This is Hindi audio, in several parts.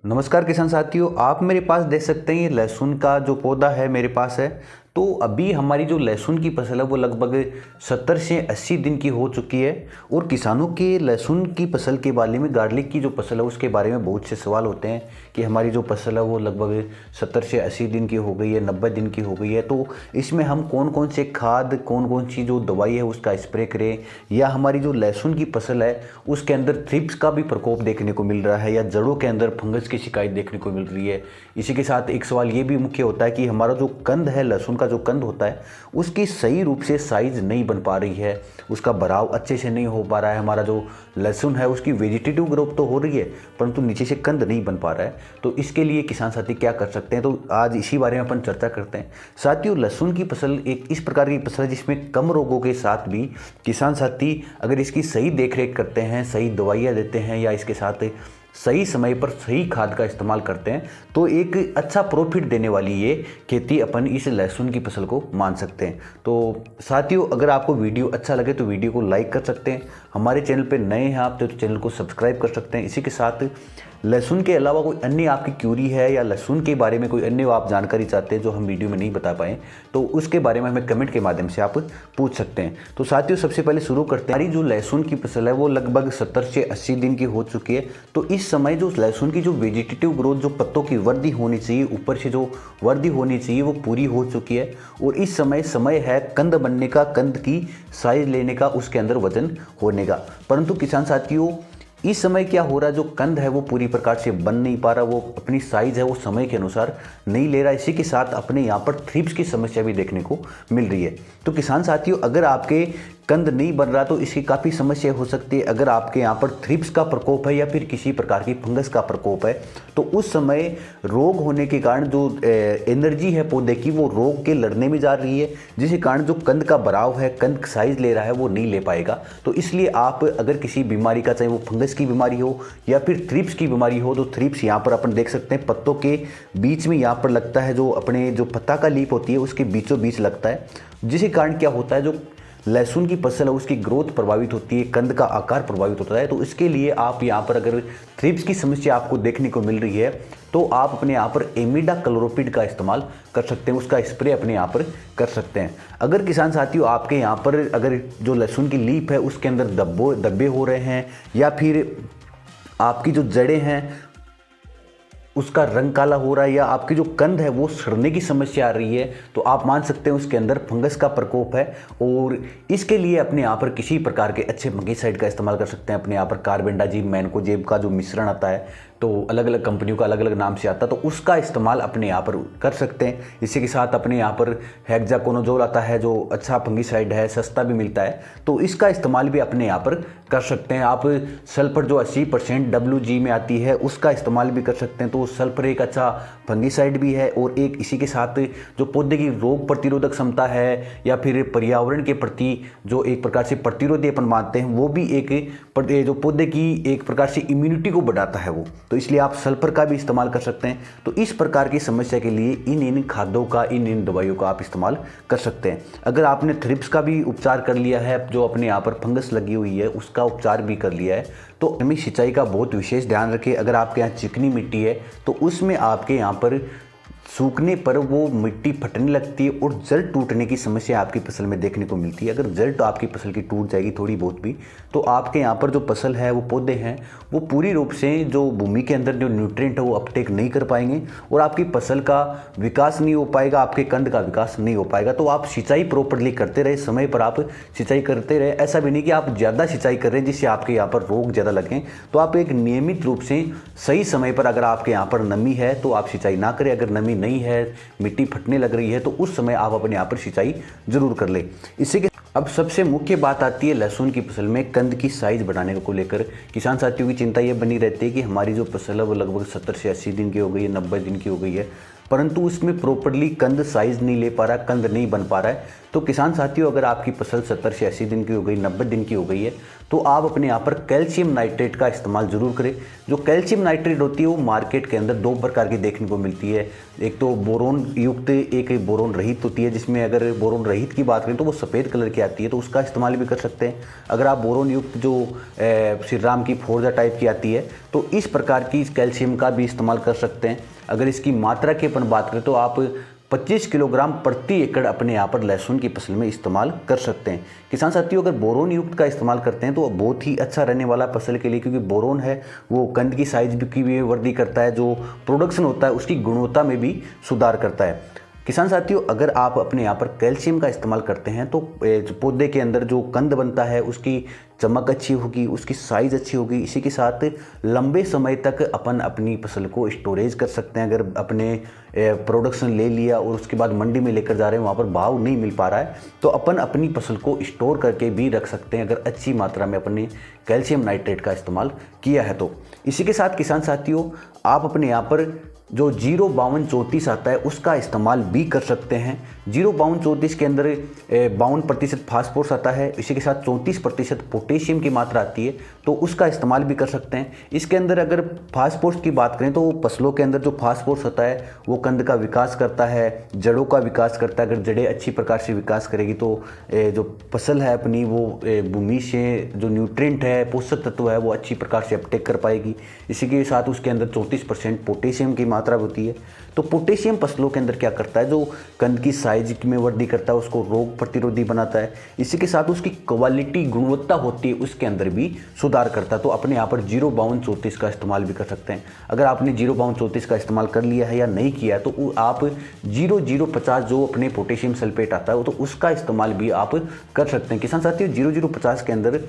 नमस्कार किसान साथियों, आप मेरे पास देख सकते हैं ये लहसुन का जो पौधा है मेरे पास है। तो अभी हमारी जो लहसुन की फसल है वो लगभग 70 से 80 दिन की हो चुकी है। और किसानों के लहसुन की फसल के बारे में, गार्लिक की जो फसल है उसके बारे में बहुत से सवाल होते हैं कि हमारी जो फसल है वो लगभग 70 से 80 दिन की हो गई है, 90 दिन की हो गई है, तो इसमें हम कौन कौन से खाद, कौन कौन सी जो दवाई है उसका स्प्रे करें, या हमारी जो लहसुन की फसल है उसके अंदर थ्रिप्स का भी प्रकोप देखने को मिल रहा है, या जड़ों के अंदर फंगस की शिकायत देखने को मिल रही है। इसी के साथ एक सवाल ये भी मुख्य होता है कि हमारा जो कंद है, लहसुन का जो कंद होता है उसकी सही रूप से साइज नहीं बन पा रही है, उसका भराव अच्छे से नहीं हो पा रहा है। हमारा जो लहसुन है उसकी वेजिटेटिव ग्रोथ तो हो रही है परंतु नीचे से कंद नहीं बन पा रहा है। तो इसके लिए किसान साथी क्या कर सकते हैं, तो आज इसी बारे में अपन चर्चा करते हैं। साथियों, लहसुन की फसल एक इस प्रकार की फसल है जिसमें कम रोगों के साथ भी किसान साथी अगर इसकी सही देखरेख करते हैं, सही दवाइयाँ देते हैं या इसके साथ सही समय पर सही खाद का इस्तेमाल करते हैं तो एक अच्छा प्रॉफिट देने वाली ये खेती अपन इस लहसुन की फसल को मान सकते हैं। तो साथियों, अगर आपको वीडियो अच्छा लगे तो वीडियो को लाइक कर सकते हैं। हमारे चैनल पे नए हैं आप तो चैनल को सब्सक्राइब कर सकते हैं। इसी के साथ लहसुन के अलावा कोई अन्य आपकी क्यूरी है या लहसुन के बारे में कोई अन्य आप जानकारी चाहते हैं जो हम वीडियो में नहीं बता पाए तो उसके बारे में हमें कमेंट के माध्यम से आप पूछ सकते हैं। तो साथियों, सबसे पहले शुरू करते हैं। हमारी जो लहसुन की फसल है वो लगभग 70 से 80 दिन की हो चुकी है। तो इस समय जो लहसुन की जो वेजिटेटिव ग्रोथ, जो पत्तों की वृद्धि होनी चाहिए, ऊपर से जो वृद्धि होनी चाहिए वो पूरी हो चुकी है। और इस समय है कंद बनने का, कंद की साइज लेने का, उसके अंदर वजन होने का। परंतु किसान साथियों, इस समय क्या हो रहा है, जो कंद है वो पूरी प्रकार से बन नहीं पा रहा, वो अपनी साइज है वो समय के अनुसार नहीं ले रहा। इसी के साथ अपने यहाँ पर थ्रिप्स की समस्या भी देखने को मिल रही है। तो किसान साथियों, अगर आपके कंद नहीं बन रहा तो इसकी काफ़ी समस्या हो सकती है। अगर आपके यहाँ पर थ्रिप्स का प्रकोप है या फिर किसी प्रकार की फंगस का प्रकोप है तो उस समय रोग होने के कारण जो एनर्जी है पौधे की वो रोग के लड़ने में जा रही है, जिसके कारण जो कंद का भराव है, कंद साइज ले रहा है वो नहीं ले पाएगा। तो इसलिए आप अगर किसी बीमारी का, चाहे वो फंगस की बीमारी हो या फिर थ्रिप्स की बीमारी हो, तो थ्रिप्स यहाँ पर अपन देख सकते हैं पत्तों के बीच में यहाँ पर लगता है, जो अपने जो पत्ता का लीप होती है उसके बीचों बीच लगता है, जिसके कारण क्या होता है, जो लहसुन की फसल है उसकी ग्रोथ प्रभावित होती है, कंद का आकार प्रभावित होता है। तो इसके लिए आप यहाँ पर अगर थ्रिप्स की समस्या आपको देखने को मिल रही है तो आप अपने यहाँ पर एमिडा क्लोरोपिड का इस्तेमाल कर सकते हैं, उसका स्प्रे अपने यहाँ पर कर सकते हैं। अगर किसान साथियों आपके यहाँ पर अगर जो लहसुन की लीफ है उसके अंदर धब्बे हो रहे हैं या फिर आपकी जो जड़ें हैं उसका रंग काला हो रहा है या आपकी जो कंद है वो सड़ने की समस्या आ रही है, तो आप मान सकते हैं उसके अंदर फंगस का प्रकोप है। और इसके लिए अपने यहाँ पर किसी प्रकार के अच्छे फंगिसाइड का इस्तेमाल कर सकते हैं। अपने यहाँ पर कार्बेंडाजिम, मैनकोजेब का जो मिश्रण आता है, तो अलग अलग कंपनियों का अलग अलग नाम से आता है, तो उसका इस्तेमाल अपने यहाँ पर कर सकते हैं। इसी के साथ अपने यहाँ पर हेक्साकोनाजोल आता है जो अच्छा फंगिसाइड है, सस्ता भी मिलता है, तो इसका इस्तेमाल भी अपने यहाँ पर कर सकते हैं। आप सल्फर जो 80% WG में आती है उसका इस्तेमाल भी कर सकते हैं। तो सल्फर एक अच्छा फंगिसाइड भी है और एक इसी के साथ जो पौधे की रोग प्रतिरोधक क्षमता है या फिर पर्यावरण के प्रति जो एक प्रकार से प्रतिरोधी अपन मानते हैं, वो भी एक जो पौधे की एक प्रकार से इम्यूनिटी को बढ़ाता है वो, तो इसलिए आप सल्फर का भी इस्तेमाल कर सकते हैं। तो इस प्रकार की समस्या के लिए इन खादों का, इन दवाइयों का आप इस्तेमाल कर सकते हैं। अगर आपने थ्रिप्स का भी उपचार कर लिया है, जो अपने यहाँ पर फंगस लगी हुई है उसका उपचार भी कर लिया है, तो हमें सिंचाई का बहुत विशेष ध्यान रखें। अगर आपके यहाँ चिकनी मिट्टी है तो उसमें आपके यहाँ पर सूखने पर वो मिट्टी फटने लगती है और जड़ टूटने की समस्या आपकी फसल में देखने को मिलती है। अगर जड़ तो आपकी फसल की टूट जाएगी थोड़ी बहुत भी, तो आपके यहाँ पर जो फसल है, वो पौधे हैं, वो पूरी रूप से जो भूमि के अंदर जो न्यूट्रिएंट है वो अपटेक नहीं कर पाएंगे और आपकी फसल का विकास नहीं हो पाएगा, आपके कंद का विकास नहीं हो पाएगा। तो आप सिंचाई प्रॉपरली करते रहे, समय पर आप सिंचाई करते रहे। ऐसा भी नहीं कि आप ज़्यादा सिंचाई कर रहे हैं जिससे आपके यहाँ पर रोग ज़्यादा लगें। तो आप एक नियमित रूप से सही समय पर, अगर आपके यहाँ पर नमी है तो आप सिंचाई ना करें, अगर नमी नहीं है, मिट्टी फटने लग रही है, तो उस समय आप अपने यहाँ पर सिंचाई जरूर कर ले। इसी के अब सबसे मुख्य बात आती है लहसुन की फसल में कंद की साइज बढ़ाने को लेकर। किसान साथियों की चिंता ये बनी रहती है कि हमारी जो फसल है वो लगभग 70 से 80 दिन की हो गई है, 90 दिन की हो गई है, परंतु उसमें प्रॉपरली कंद साइज नहीं ले पा रहा, कंद नहीं बन पा रहा है। तो किसान साथियों, अगर आपकी फसल 70 से 80 दिन की हो गई, 90 दिन की हो गई है, तो आप अपने यहाँ पर कैल्शियम नाइट्रेट का इस्तेमाल ज़रूर करें। जो कैल्शियम नाइट्रेट होती है वो मार्केट के अंदर दो प्रकार की देखने को मिलती है। एक तो बोरोन युक्त, एक बोरोन रहित होती है, जिसमें अगर बोरोन रहित की बात करें तो वो सफ़ेद कलर की आती है, तो उसका इस्तेमाल भी कर सकते हैं। अगर आप बोरोन युक्त जो श्री राम की फोर्जा टाइप की आती है तो इस प्रकार की कैल्शियम का भी इस्तेमाल कर सकते हैं। अगर इसकी मात्रा की अपन बात करें तो आप 25 किलोग्राम प्रति एकड़ अपने यहाँ पर लहसुन की फसल में इस्तेमाल कर सकते हैं। किसान साथियों, अगर बोरोन युक्त का इस्तेमाल करते हैं तो बहुत ही अच्छा रहने वाला फसल के लिए, क्योंकि बोरोन है वो कंद की साइज की भी वृद्धि करता है, जो प्रोडक्शन होता है उसकी गुणवत्ता में भी सुधार करता है। किसान साथियों, अगर आप अपने यहाँ पर कैल्शियम का इस्तेमाल करते हैं तो पौधे के अंदर जो कंद बनता है उसकी चमक अच्छी होगी, उसकी साइज़ अच्छी होगी। इसी के साथ लंबे समय तक अपन अपनी फसल को स्टोरेज कर सकते हैं। अगर अपने प्रोडक्शन ले लिया और उसके बाद मंडी में लेकर जा रहे हैं, वहाँ पर भाव नहीं मिल पा रहा है, तो अपन अपनी फसल को स्टोर करके भी रख सकते हैं, अगर अच्छी मात्रा में अपने कैल्शियम नाइट्रेट का इस्तेमाल किया है तो। इसी के साथ किसान साथियों, आप अपने यहाँ पर जो 05234 आता है उसका इस्तेमाल भी कर सकते हैं। 05234 के अंदर 52% फास्फोरस आता है, इसी के साथ 34% पोटेशियम की मात्रा आती है, तो उसका इस्तेमाल भी कर सकते हैं। इसके अंदर अगर फास्फोरस की बात करें तो फसलों के अंदर जो फास्फोरस होता है वो कंद का विकास करता है, जड़ों का विकास करता है। अगर जड़ें अच्छी प्रकार से विकास करेगी तो जो फसल है अपनी वो भूमि से जो न्यूट्रिएंट है, पोषक तत्व है, वो अच्छी प्रकार से अपटेक कर पाएगी। इसी के साथ उसके अंदर 34% पोटेशियम की मात्रा होती है। तो पोटेशियम फसलों के अंदर क्या करता है, जो कंद की साइज में वृद्धि करता है, उसको रोग प्रतिरोधी बनाता है। इसी के साथ उसकी क्वालिटी, गुणवत्ता होती है, उसके अंदर भी सुधार करता है। तो अपने यहाँ पर 05234 का इस्तेमाल भी कर सकते हैं। अगर आपने 05234 का इस्तेमाल कर लिया है या नहीं किया है तो आप 0050 जो अपने पोटेशियम सल्फेट आता है तो उसका इस्तेमाल भी आप कर सकते हैं। किसान साथियों, 0050 के अंदर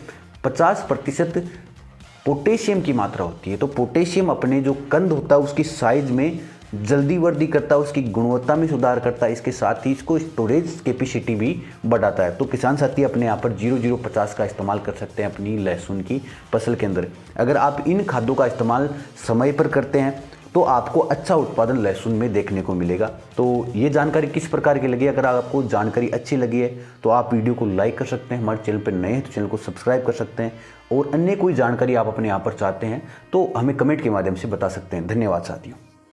50% पोटेशियम की मात्रा होती है। तो पोटेशियम अपने जो कंद होता है उसकी साइज में जल्दी वृद्धि करता है, उसकी गुणवत्ता में सुधार करता है, इसके साथ ही इसको स्टोरेज कैपेसिटी भी बढ़ाता है। तो किसान साथी अपने यहाँ पर 0050 का इस्तेमाल कर सकते हैं अपनी लहसुन की फसल के अंदर। अगर आप इन खादों का इस्तेमाल समय पर करते हैं तो आपको अच्छा उत्पादन लहसुन में देखने को मिलेगा। तो ये जानकारी किस प्रकार की लगी? अगर आपको जानकारी अच्छी लगी है तो आप वीडियो को लाइक कर सकते हैं, हमारे चैनल पर नए हैं तो चैनल को सब्सक्राइब कर सकते हैं, और अन्य कोई जानकारी आप अपने यहाँ पर चाहते हैं तो हमें कमेंट के माध्यम से बता सकते हैं। धन्यवाद साथियों।